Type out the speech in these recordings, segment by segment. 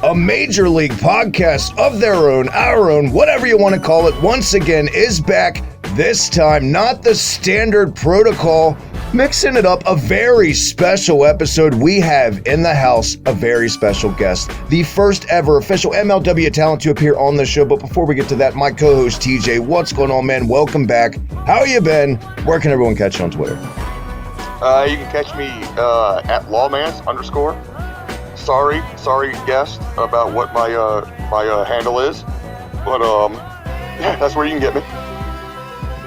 a major league podcast of their own, our own, whatever you want to call it, once again is back. This time, not the standard protocol, mixing it up, a very special episode. We have in the house a very special guest, the first ever official MLW talent to appear on the show. But before we get to that, my co-host TJ, what's going on, man? Welcome back. How you been? Where can everyone catch you on Twitter? You can catch me at lawmans_. Sorry, guest, about what my handle is, but yeah, that's where you can get me.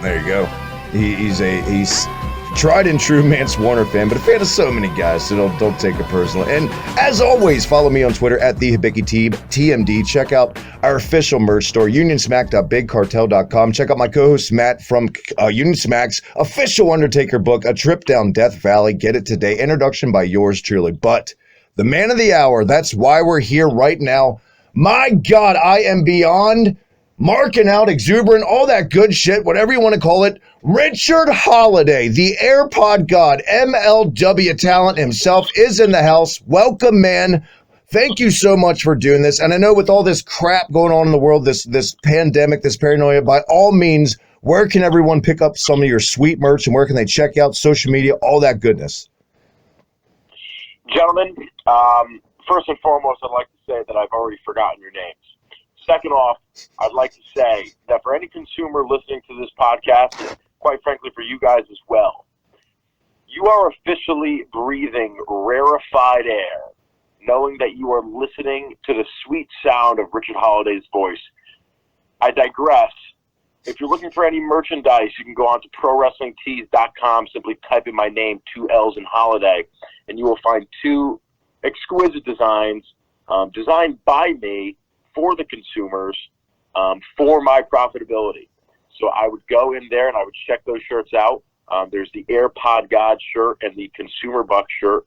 There you go. He's tried and true Mance Warner fan, but a fan of so many guys, so don't take it personally. And as always, follow me on Twitter at the Hibiki TMD. Check out our official merch store, unionsmack.bigcartel.com. Check out my co-host Matt from Union Smack's official Undertaker book, A Trip Down Death Valley. Get it today. Introduction by yours truly. But the man of the hour, that's why we're here right now. My God, I am beyond marking out, exuberant, all that good shit, whatever you want to call it. Richard Holliday, the AirPod God, MLW talent himself, is in the house. Welcome, man. Thank you so much for doing this. And I know with all this crap going on in the world, this pandemic, this paranoia, by all means, where can everyone pick up some of your sweet merch and where can they check out social media, all that goodness? Gentlemen, first and foremost, I'd like to say that I've already forgotten your names. Second off, I'd like to say that for any consumer listening to this podcast, and quite frankly for you guys as well, you are officially breathing rarefied air, knowing that you are listening to the sweet sound of Richard Holliday's voice. I digress. If you're looking for any merchandise, you can go on to ProWrestlingTees.com, simply type in my name, 2 L's in Holiday, and you will find 2 exquisite designs designed by me for the consumers, for my profitability. So I would go in there and I would check those shirts out. There's the AirPod God shirt and the Consumer Buck shirt,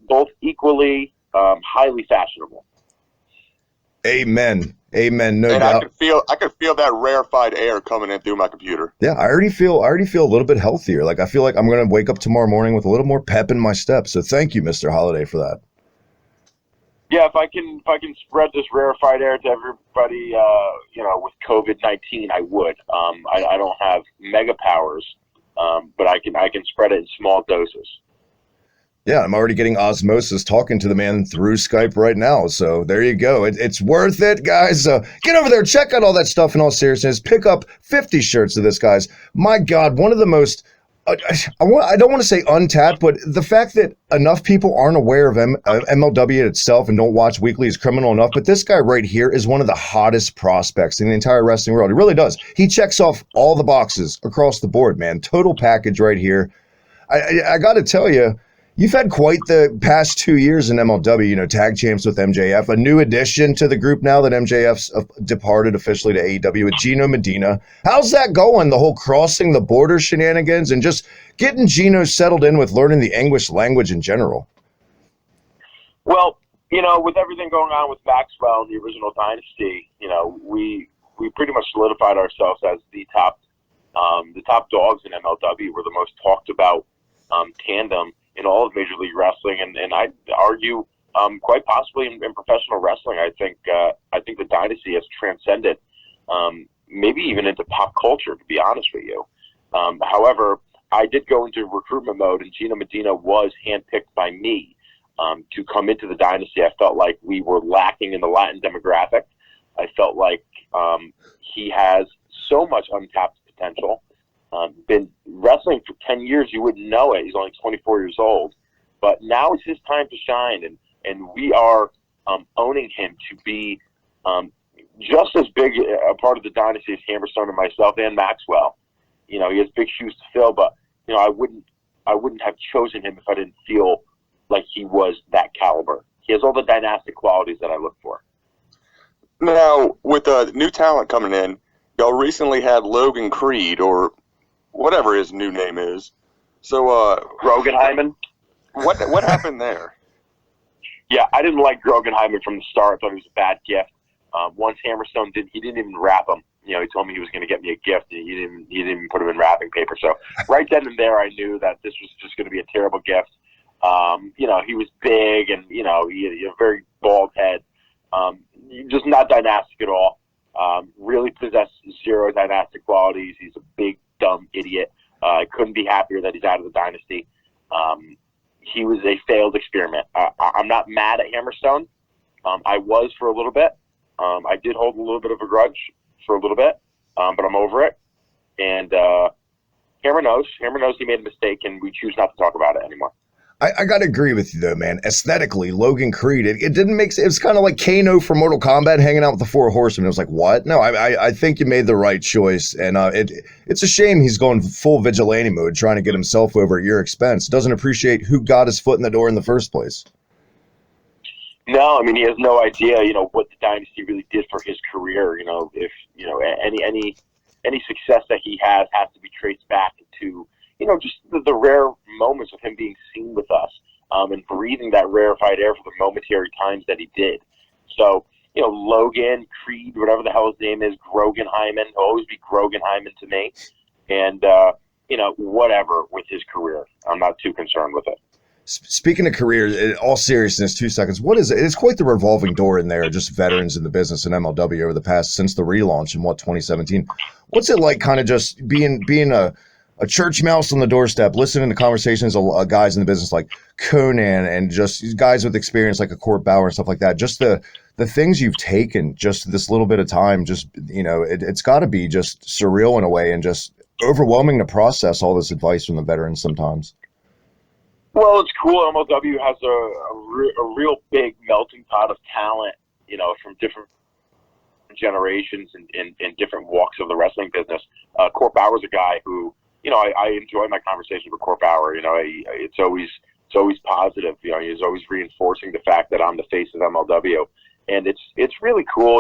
both equally highly fashionable. Amen. No and doubt. I could feel that rarefied air coming in through my computer. Yeah, I already feel a little bit healthier. Like I feel like I'm going to wake up tomorrow morning with a little more pep in my step. So thank you, Mr. Holliday, for that. Yeah, if I can spread this rarefied air to everybody, with COVID-19, I would. I don't have mega powers, but I can spread it in small doses. Yeah, I'm already getting osmosis talking to the man through Skype right now. So there you go. It's worth it, guys. Get over there, check out all that stuff in all seriousness. Pick up 50 shirts of this, guys. My God, one of the most, I don't want to say untapped, but the fact that enough people aren't aware of MLW itself and don't watch weekly is criminal enough. But this guy right here is one of the hottest prospects in the entire wrestling world. He really does. He checks off all the boxes across the board, man. Total package right here. I got to tell you, you've had quite the past 2 years in MLW, tag champs with MJF, a new addition to the group now that MJF's departed officially to AEW with Gino Medina. How's that going, the whole crossing the border shenanigans and just getting Gino settled in with learning the English language in general? Well, with everything going on with Maxwell and the original Dynasty, we pretty much solidified ourselves as the top dogs in MLW. We're the most talked about tandem in all of Major League Wrestling, and I'd argue quite possibly in professional wrestling. I think the Dynasty has transcended maybe even into pop culture, to be honest with you. However, I did go into recruitment mode, and Gino Medina was handpicked by me to come into the Dynasty. I felt like we were lacking in the Latin demographic. I felt like he has so much untapped potential. Been wrestling for 10 years, you wouldn't know it. He's only 24 years old. But now is his time to shine, and we are owning him to be just as big a part of the Dynasty as Hammerstone and myself and Maxwell. He has big shoes to fill, but I wouldn't have chosen him if I didn't feel like he was that caliber. He has all the dynastic qualities that I look for. Now, with new talent coming in, y'all recently had Logan Creed, or whatever his new name is. So, Grogan Hyman? What happened there? Yeah, I didn't like Grogan Hyman from the start. I thought he was a bad gift. Once Hammerstone he didn't even wrap him. He told me he was going to get me a gift, and he didn't even put him in wrapping paper. So right then and there, I knew that this was just going to be a terrible gift. He was big, and he had a very bald head, Just not dynastic at all. Really possesses zero dynastic qualities. He's a big, dumb idiot. I couldn't be happier that he's out of the Dynasty. He was a failed experiment. I'm not mad at Hammerstone. I was for a little bit. I did hold a little bit of a grudge for a little bit, but I'm over it. And Hammer knows he made a mistake, and we choose not to talk about it anymore. I gotta agree with you though, man. Aesthetically, Logan Creed, it didn't make sense. It was kind of like Kano from Mortal Kombat hanging out with the Four Horsemen. It was like, what? No, I think you made the right choice, and it's a shame he's going full vigilante mode, trying to get himself over at your expense. Doesn't appreciate who got his foot in the door in the first place. No, I mean, he has no idea, what the Dynasty really did for his career. If any success that he has to be traced back to, just the rare moments of him being seen with us, and breathing that rarefied air for the momentary times that he did. So, Logan, Creed, whatever the hell his name is, Grogan Hyman, he'll always be Grogan Hyman to me. And, whatever with his career. I'm not too concerned with it. Speaking of career, in all seriousness, 2 seconds, what is it? It's quite the revolving door in there, just veterans in the business in MLW over the past, since the relaunch in 2017. What's it like kind of just being a church mouse on the doorstep, listening to conversations of guys in the business like Konnan and just guys with experience like a Court Bauer and stuff like that? Just the things you've taken just this little bit of time, just, it's got to be just surreal in a way and just overwhelming to process all this advice from the veterans sometimes. Well, it's cool. MLW has a real big melting pot of talent, from different generations and different walks of the wrestling business. Court Bauer's a guy who, I enjoy my conversations with Court Bauer. It's always positive. He's always reinforcing the fact that I'm the face of MLW, and it's really cool.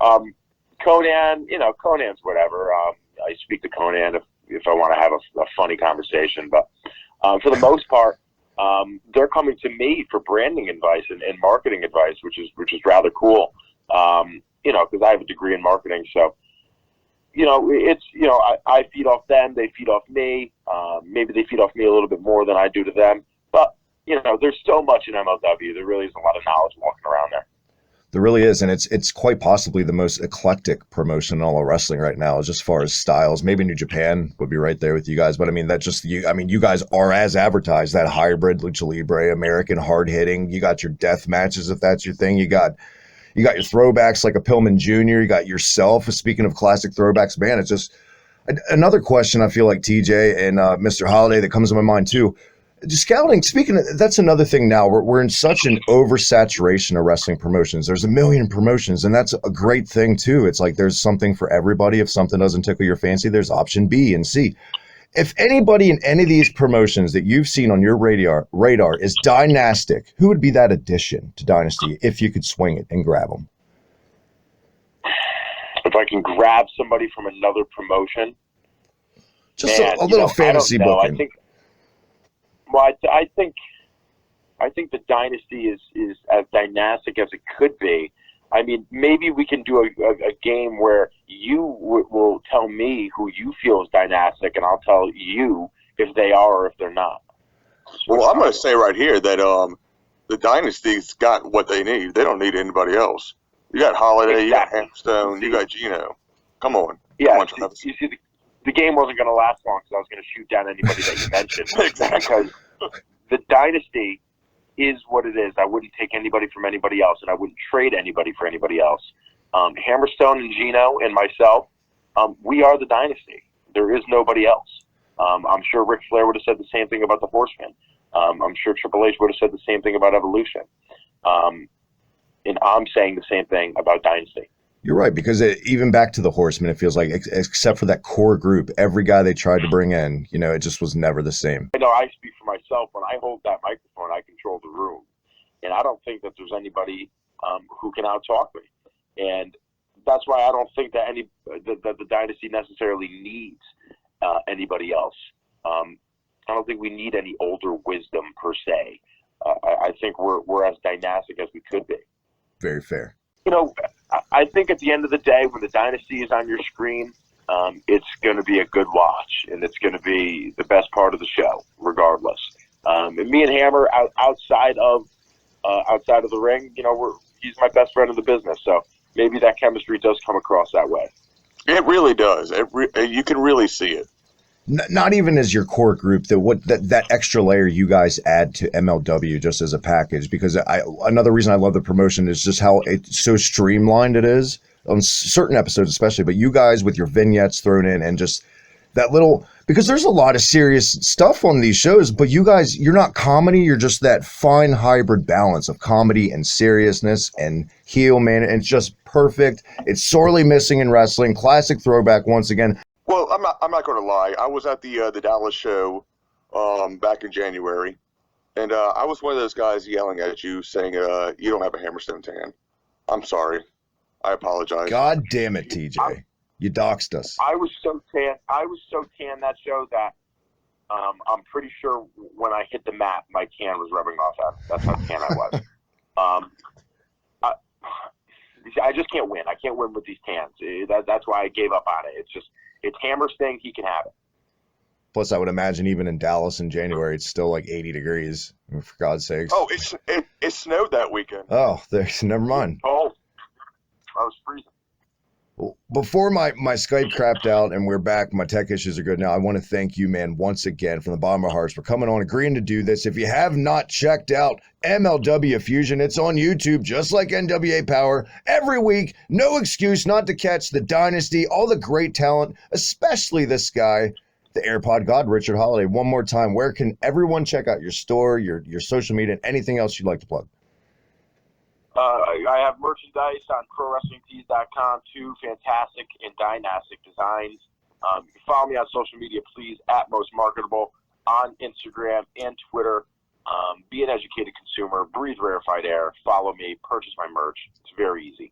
Konnan, Konnan's whatever. I speak to Konnan if I want to have a funny conversation, but for the most part, they're coming to me for branding advice and marketing advice, which is rather cool. Because I have a degree in marketing, so. I feed off them, they feed off me. Maybe they feed off me a little bit more than I do to them. But, there's so much in MLW. There really is a lot of knowledge walking around there. There really is, and it's quite possibly the most eclectic promotion in all of wrestling right now, just as far as styles. Maybe New Japan would be right there with you guys, but you guys are as advertised, that hybrid lucha libre, American hard hitting. You got your death matches if that's your thing. You got your throwbacks like a Pillman Jr. You got yourself. Speaking of classic throwbacks, man, it's just another question I feel like TJ and Mr. Holliday that comes to my mind too. Just scouting, speaking of, that's another thing now. We're in such an oversaturation of wrestling promotions. There's a million promotions, and that's a great thing too. It's like there's something for everybody. If something doesn't tickle your fancy, there's option B and C. If anybody in any of these promotions that you've seen on your radar is dynastic, who would be that addition to Dynasty if you could swing it and grab them? If I can grab somebody from another promotion, just a little fantasy booking. I think the Dynasty is as dynastic as it could be. I mean, maybe we can do a game where you will tell me who you feel is dynastic, and I'll tell you if they are or if they're not. Well, I'm going to say right here that the Dynasty's got what they need. They don't need anybody else. You got Holiday, exactly. You got Hammerstone, you got Gino. Come on. Yeah, Come on, Travis. you see, the game wasn't going to last long because I was going to shoot down anybody that you mentioned. Exactly. Because the Dynasty is what it is. I wouldn't take anybody from anybody else, and I wouldn't trade anybody for anybody else. Hammerstone and Gino and myself, we are the Dynasty. There is nobody else. I'm sure Ric Flair would have said the same thing about the Horsemen. I'm sure Triple H would have said the same thing about Evolution. And I'm saying the same thing about Dynasty. You're right, because even back to the Horsemen, it feels like, except for that core group, every guy they tried to bring in, it just was never the same. I know I speak for myself. When I hold that microphone, I control the room. And I don't think that there's anybody who can out-talk me. And that's why I don't think that that the Dynasty necessarily needs anybody else. I don't think we need any older wisdom, per se. I think we're as dynastic as we could be. Very fair. I think at the end of the day, when the Dynasty is on your screen, it's going to be a good watch, and it's going to be the best part of the show, regardless. And me and Hammer outside of the ring, he's my best friend in the business. So maybe that chemistry does come across that way. It really does. You can really see it. Not even as your core group, that extra layer you guys add to MLW just as a package, because another reason I love the promotion is just how it's so streamlined it is on certain episodes especially, but you guys with your vignettes thrown in and just that little, because there's a lot of serious stuff on these shows, but you guys, you're not comedy, you're just that fine hybrid balance of comedy and seriousness and heel, man. It's just perfect. It's sorely missing in wrestling. Classic throwback once again. Well, I'm not going to lie. I was at the Dallas show back in January, and I was one of those guys yelling at you saying, you don't have a Hammerstone tan. I'm sorry. I apologize. God damn it, TJ. You doxed us. I was so tan that show that I'm pretty sure when I hit the mat, my tan was rubbing off. That's how tan I was. I just can't win. I can't win with these tans. That's why I gave up on it. It's Hammer's thing. He can have it. Plus, I would imagine even in Dallas in January, it's still like 80 degrees, for God's sakes. Oh, it snowed that weekend. Oh, never mind. Oh, I was freezing. Before my Skype crapped out and we're back, my tech issues are good now. I want to thank you, man, once again from the bottom of our hearts for coming on, agreeing to do this. If you have not checked out MLW Fusion, it's on YouTube, just like NWA Power, every week. No excuse not to catch the Dynasty, all the great talent, especially this guy, the AirPod God, Richard Holliday. One more time, where can everyone check out your store, your social media, and anything else you'd like to plug? I have merchandise on ProWrestlingTees.com too. Fantastic and dynastic designs. You can follow me on social media, please, at Most Marketable on Instagram and Twitter. Be an educated consumer. Breathe rarefied air. Follow me. Purchase my merch. It's very easy.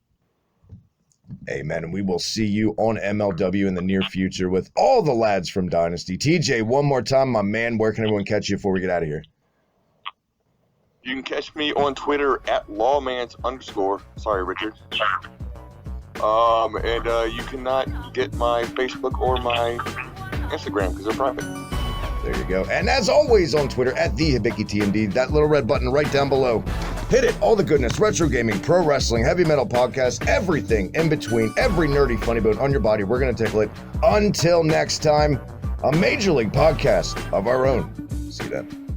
Amen. And we will see you on MLW in the near future with all the lads from Dynasty. TJ, one more time, my man, where can everyone catch you before we get out of here? You can catch me on Twitter at lawmans_. Sorry, Richard. And you cannot get my Facebook or my Instagram because they're private. There you go. And as always on Twitter at the Hibiki TMD, that little red button right down below. Hit it. All the goodness, retro gaming, pro wrestling, heavy metal podcast, everything in between, every nerdy funny bone on your body. We're going to tickle it. Until next time, a Major League podcast of our own. See you then.